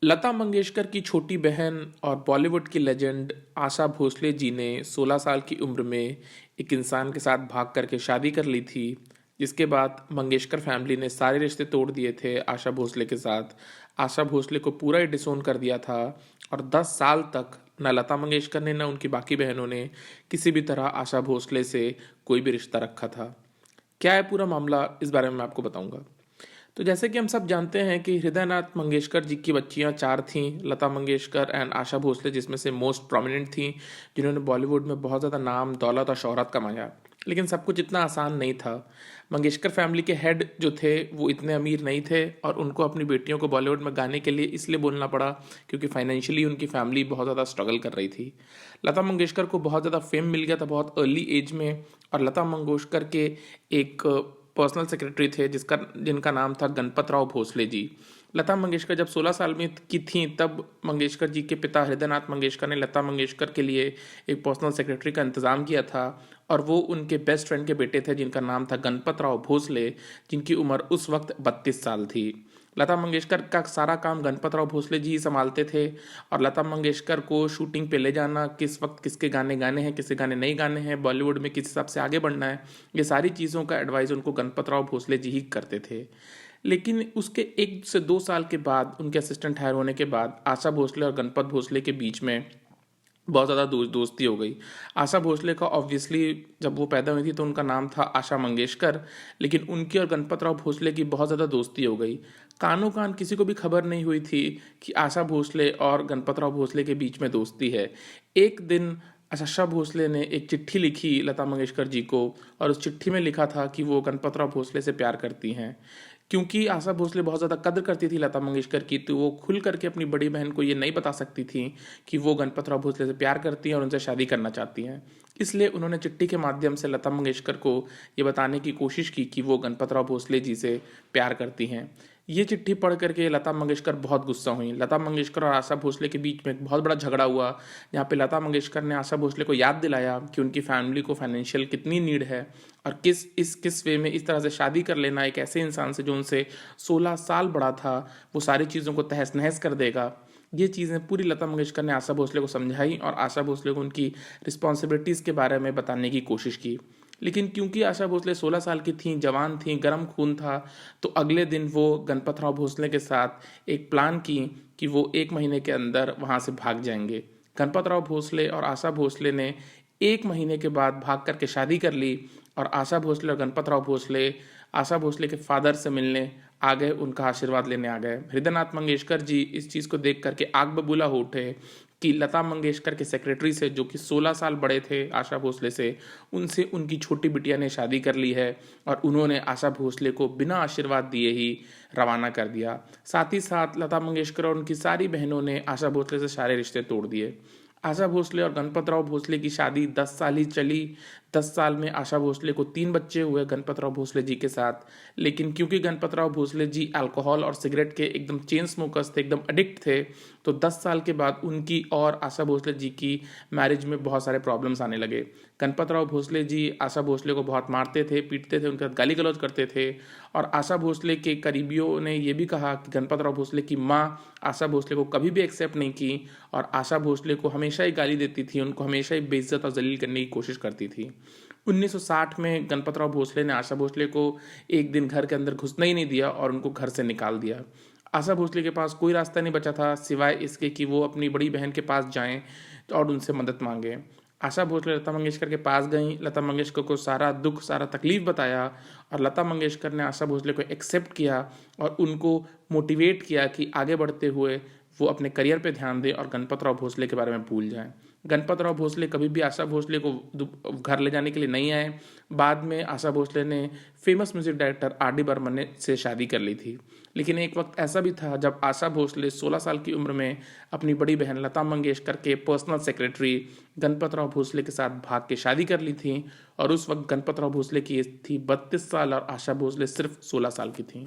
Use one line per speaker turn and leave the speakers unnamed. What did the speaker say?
लता मंगेशकर की छोटी बहन और बॉलीवुड की लेजेंड आशा भोसले जी ने 16 साल की उम्र में एक इंसान के साथ भाग करके शादी कर ली थी, जिसके बाद मंगेशकर फैमिली ने सारे रिश्ते तोड़ दिए थे आशा भोसले के साथ। आशा भोसले को पूरा ही डिसोन कर दिया था और 10 साल तक न लता मंगेशकर ने न उनकी बाकी बहनों ने किसी भी तरह आशा भोसले से कोई भी रिश्ता रखा था। क्या है पूरा मामला, इस बारे में मैं आपको बताऊंगा। तो जैसे कि हम सब जानते हैं कि हृदयनाथ मंगेशकर जी की बच्चियां चार थीं, लता मंगेशकर एंड आशा भोसले, जिसमें से मोस्ट प्रोमिनेंट थीं, जिन्होंने बॉलीवुड में बहुत ज़्यादा नाम, दौलत और शोहरत कमाया। लेकिन सब कुछ इतना आसान नहीं था। मंगेशकर फैमिली के हेड जो थे वो इतने अमीर नहीं थे और उनको अपनी बेटियों को बॉलीवुड में गाने के लिए इसलिए बोलना पड़ा क्योंकि फाइनेंशियली उनकी फैमिली बहुत ज़्यादा स्ट्रगल कर रही थी। लता मंगेशकर को बहुत ज़्यादा फेम मिल गया था बहुत अर्ली एज में, और लता मंगेशकर के एक पर्सनल सेक्रेटरी थे जिनका नाम था गणपत राव भोसले जी। लता मंगेशकर जब 16 साल में की थी तब मंगेशकर जी के पिता हृदयनाथ मंगेशकर ने लता मंगेशकर के लिए एक पर्सनल सेक्रेटरी का इंतज़ाम किया था, और वो उनके बेस्ट फ्रेंड के बेटे थे जिनका नाम था गणपत राव भोसले, जिनकी उम्र उस वक्त 32 साल थी। लता मंगेशकर का सारा काम गणपत राव भोसले जी ही संभालते थे, और लता मंगेशकर को शूटिंग पे ले जाना, किस वक्त किसके गाने गाने हैं, किसके गाने नहीं गाने हैं, बॉलीवुड में किस हिसाब से आगे बढ़ना है, ये सारी चीज़ों का एडवाइस उनको गणपत राव भोसले जी ही करते थे। लेकिन उसके 1 से 2 साल के बाद, उनके असिस्टेंट हायर होने के बाद, आशा भोसले और गणपत भोसले के बीच में बहुत ज़्यादा दोस्ती हो गई। आशा भोसले का ऑब्वियसली जब वो पैदा हुई थी तो उनका नाम था आशा मंगेशकर, लेकिन उनकी और गणपत राव भोसले की बहुत ज़्यादा दोस्ती हो गई। कानो कान किसी को भी खबर नहीं हुई थी कि आशा भोसले और गणपत राव भोसले के बीच में दोस्ती है। एक दिन आशा भोसले ने एक चिट्ठी लिखी लता मंगेशकर जी को, और उस चिट्ठी में लिखा था कि वो गणपत राव भोसले से प्यार करती हैं। क्योंकि आशा भोसले बहुत ज़्यादा कद्र करती थी लता मंगेशकर की, तो वो खुल करके अपनी बड़ी बहन को ये नहीं बता सकती थी कि वो गणपत राव भोसले से प्यार करती हैं और उनसे शादी करना चाहती हैं। इसलिए उन्होंने चिट्ठी के माध्यम से लता मंगेशकर को ये बताने की कोशिश की कि वो गणपत राव भोसले जी से प्यार करती हैं। ये चिट्ठी पढ़ करके लता मंगेशकर बहुत गुस्सा हुई। लता मंगेशकर और आशा भोसले के बीच में एक बहुत बड़ा झगड़ा हुआ, जहाँ पे लता मंगेशकर ने आशा भोसले को याद दिलाया कि उनकी फैमिली को फाइनेंशियल कितनी नीड है, और किस वे में इस तरह से शादी कर लेना एक ऐसे इंसान से जो उनसे 16 साल बड़ा था, वो सारी चीज़ों को तहस नहस कर देगा। ये चीज़ें पूरी लता मंगेशकर ने आशा भोसले को समझाई और आशा भोसले को उनकी रिस्पॉन्सिबिलिटीज़ के बारे में बताने की कोशिश की। लेकिन क्योंकि आशा भोसले 16 साल की थीं, जवान थीं, गर्म खून था, तो अगले दिन वो गणपत राव भोसले के साथ एक प्लान की कि वो 1 महीने के अंदर वहाँ से भाग जाएंगे। गणपत राव भोसले और आशा भोसले ने 1 महीने के बाद भाग करके शादी कर ली, और आशा भोसले और गणपत राव भोसले आशा भोसले के फादर से मिलने आ गए, उनका आशीर्वाद लेने आ गए। हृदयनाथ मंगेशकर जी इस चीज़ को देख करके आग बबूला हो उठे कि लता मंगेशकर के सेक्रेटरी से, जो कि 16 साल बड़े थे आशा भोसले से, उनसे उनकी छोटी बिटिया ने शादी कर ली है, और उन्होंने आशा भोसले को बिना आशीर्वाद दिए ही रवाना कर दिया। साथ ही साथ लता मंगेशकर और उनकी सारी बहनों ने आशा भोसले से सारे रिश्ते तोड़ दिए। आशा भोसले और गणपत राव भोसले की शादी 10 साल ही चली। 10 साल में आशा भोसले को 3 बच्चे हुए गणपत राव भोसले जी के साथ। लेकिन क्योंकि गणपत राव भोसले जी अल्कोहल और सिगरेट के एकदम चेन स्मोकर्स थे, एकदम एडिक्ट थे, तो 10 साल के बाद उनकी और आशा भोसले जी की मैरिज में बहुत सारे प्रॉब्लम्स आने लगे। गणपत राव भोसले जी आशा भोसले को बहुत मारते थे, पीटते थे, उनके साथ गाली गलौज करते थे, और आशा भोसले के करीबियों ने यह भी कहा कि गणपत राव भोसले की माँ आशा भोसले को कभी भी एक्सेप्ट नहीं की, और आशा भोसले को हमेशा ही गाली देती थी, उनको हमेशा ही बेइज्जत और जलील करने की कोशिश करती थी। 1960 में गणपत राव भोसले ने आशा भोसले को एक दिन घर के अंदर घुसने ही नहीं दिया और उनको घर से निकाल दिया। आशा भोसले के पास कोई रास्ता नहीं बचा था सिवाय इसके कि वो अपनी बड़ी बहन के पास जाएं और उनसे मदद मांगे। आशा भोसले लता मंगेशकर के पास गईं, लता मंगेशकर को सारा दुख, सारा तकलीफ बताया, और लता मंगेशकर ने आशा भोसले को एक्सेप्ट किया और उनको मोटिवेट किया कि आगे बढ़ते हुए वो अपने करियर पे ध्यान दें और गणपत राव भोसले के बारे में भूल जाएं। गणपत राव भोसले कभी भी आशा भोसले को घर ले जाने के लिए नहीं आए। बाद में आशा भोसले ने famous music director R D Burman से शादी कर ली थी। लेकिन एक वक्त ऐसा भी था जब आशा भोसले 16 साल की उम्र में अपनी बड़ी बहन लता मंगेशकर के पर्सनल सेक्रेटरी गणपत राव भोसले के साथ भाग के शादी कर ली थी, और उस वक्त गणपत राव भोसले की एज थी 32 साल और आशा भोसले सिर्फ 16 साल की थी।